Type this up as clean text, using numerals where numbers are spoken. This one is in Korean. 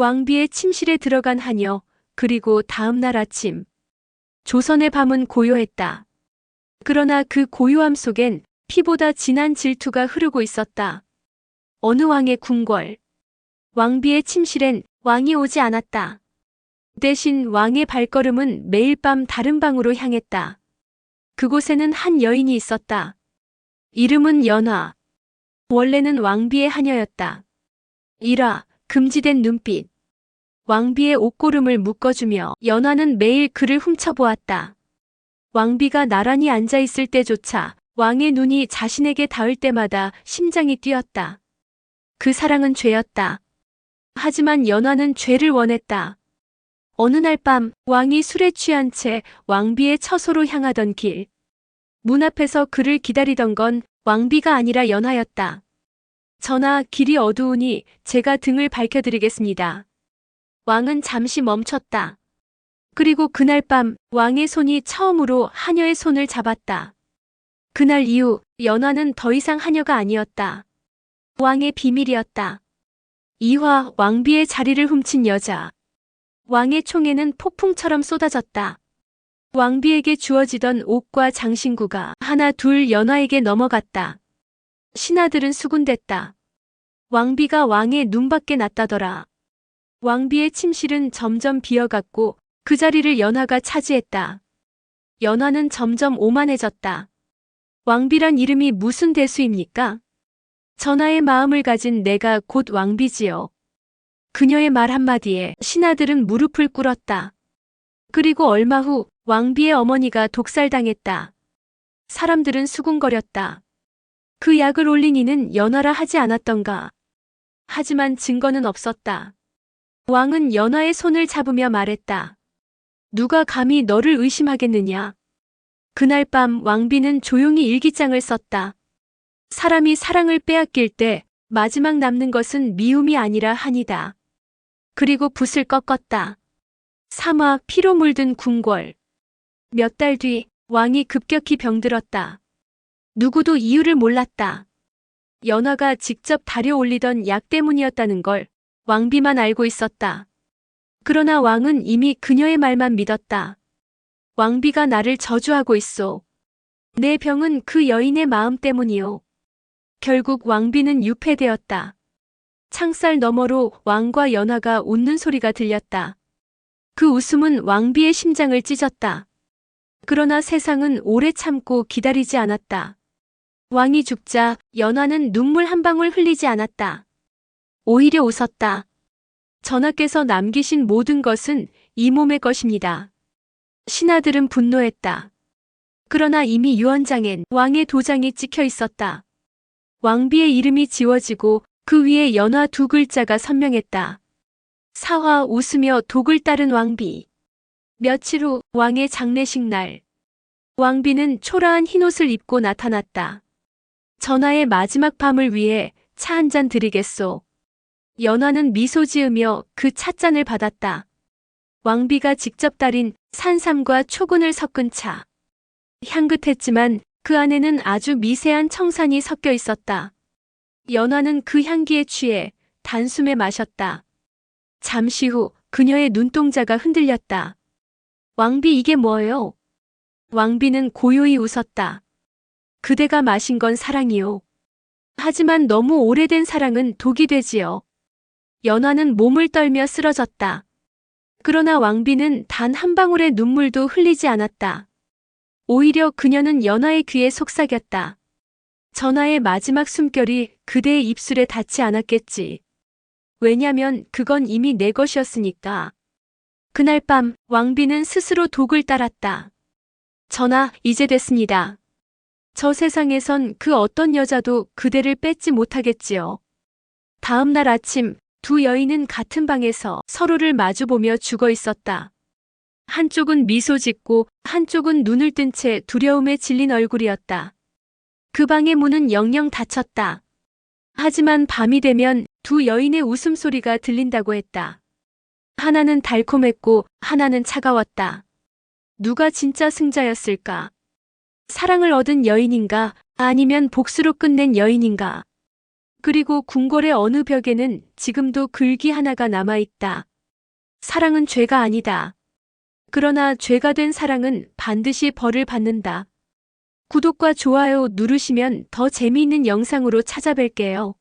왕비의 침실에 들어간 하녀, 그리고 다음 날 아침. 조선의 밤은 고요했다. 그러나 그 고요함 속엔 피보다 진한 질투가 흐르고 있었다. 어느 왕의 궁궐. 왕비의 침실엔 왕이 오지 않았다. 대신 왕의 발걸음은 매일 밤 다른 방으로 향했다. 그곳에는 한 여인이 있었다. 이름은 연화. 원래는 왕비의 하녀였다. 일화, 금지된 눈빛. 왕비의 옷고름을 묶어주며 연화는 매일 그를 훔쳐보았다. 왕비가 나란히 앉아있을 때조차 왕의 눈이 자신에게 닿을 때마다 심장이 뛰었다. 그 사랑은 죄였다. 하지만 연화는 죄를 원했다. 어느 날 밤 왕이 술에 취한 채 왕비의 처소로 향하던 길. 문 앞에서 그를 기다리던 건 왕비가 아니라 연화였다. 전하, 길이 어두우니 제가 등을 밝혀드리겠습니다. 왕은 잠시 멈췄다. 그리고 그날 밤 왕의 손이 처음으로 하녀의 손을 잡았다. 그날 이후 연화는 더 이상 하녀가 아니었다. 왕의 비밀이었다. 이화, 왕비의 자리를 훔친 여자. 왕의 총에는 폭풍처럼 쏟아졌다. 왕비에게 주어지던 옷과 장신구가 하나 둘 연화에게 넘어갔다. 신하들은 수군댔다. 왕비가 왕의 눈밖에 났다더라. 왕비의 침실은 점점 비어갔고 그 자리를 연화가 차지했다. 연화는 점점 오만해졌다. 왕비란 이름이 무슨 대수입니까? 전하의 마음을 가진 내가 곧 왕비지요. 그녀의 말 한마디에 신하들은 무릎을 꿇었다. 그리고 얼마 후 왕비의 어머니가 독살당했다. 사람들은 수군거렸다. 그 약을 올린 이는 연화라 하지 않았던가. 하지만 증거는 없었다. 왕은 연화의 손을 잡으며 말했다. 누가 감히 너를 의심하겠느냐. 그날 밤 왕비는 조용히 일기장을 썼다. 사람이 사랑을 빼앗길 때 마지막 남는 것은 미움이 아니라 한이다. 그리고 붓을 꺾었다. 삼화, 피로 물든 궁궐. 몇 달 뒤 왕이 급격히 병들었다. 누구도 이유를 몰랐다. 연화가 직접 다려올리던 약 때문이었다는 걸 왕비만 알고 있었다. 그러나 왕은 이미 그녀의 말만 믿었다. 왕비가 나를 저주하고 있소. 내 병은 그 여인의 마음 때문이오. 결국 왕비는 유폐되었다. 창살 너머로 왕과 연화가 웃는 소리가 들렸다. 그 웃음은 왕비의 심장을 찢었다. 그러나 세상은 오래 참고 기다리지 않았다. 왕이 죽자 연화는 눈물 한 방울 흘리지 않았다. 오히려 웃었다. 전하께서 남기신 모든 것은 이 몸의 것입니다. 신하들은 분노했다. 그러나 이미 유언장엔 왕의 도장이 찍혀 있었다. 왕비의 이름이 지워지고 그 위에 연화 두 글자가 선명했다. 사화, 웃으며 독을 따른 왕비. 며칠 후 왕의 장례식 날. 왕비는 초라한 흰옷을 입고 나타났다. 전하의 마지막 밤을 위해 차 한 잔 드리겠소. 연화는 미소 지으며 그 찻잔을 받았다. 왕비가 직접 따린 산삼과 초근을 섞은 차. 향긋했지만 그 안에는 아주 미세한 청산이 섞여 있었다. 연화는 그 향기에 취해 단숨에 마셨다. 잠시 후 그녀의 눈동자가 흔들렸다. 왕비, 이게 뭐예요? 왕비는 고요히 웃었다. 그대가 마신 건 사랑이요. 하지만 너무 오래된 사랑은 독이 되지요. 연화는 몸을 떨며 쓰러졌다. 그러나 왕비는 단 한 방울의 눈물도 흘리지 않았다. 오히려 그녀는 연화의 귀에 속삭였다. 전하의 마지막 숨결이 그대의 입술에 닿지 않았겠지. 왜냐면 그건 이미 내 것이었으니까. 그날 밤 왕비는 스스로 독을 따랐다. 전하, 이제 됐습니다. 저 세상에선 그 어떤 여자도 그대를 뺏지 못하겠지요. 다음 날 아침 두 여인은 같은 방에서 서로를 마주보며 죽어 있었다. 한쪽은 미소 짓고 한쪽은 눈을 뜬 채 두려움에 질린 얼굴이었다. 그 방의 문은 영영 닫혔다. 하지만 밤이 되면 두 여인의 웃음소리가 들린다고 했다. 하나는 달콤했고 하나는 차가웠다. 누가 진짜 승자였을까? 사랑을 얻은 여인인가? 아니면 복수로 끝낸 여인인가? 그리고 궁궐의 어느 벽에는 지금도 글귀 하나가 남아있다. 사랑은 죄가 아니다. 그러나 죄가 된 사랑은 반드시 벌을 받는다. 구독과 좋아요 누르시면 더 재미있는 영상으로 찾아뵐게요.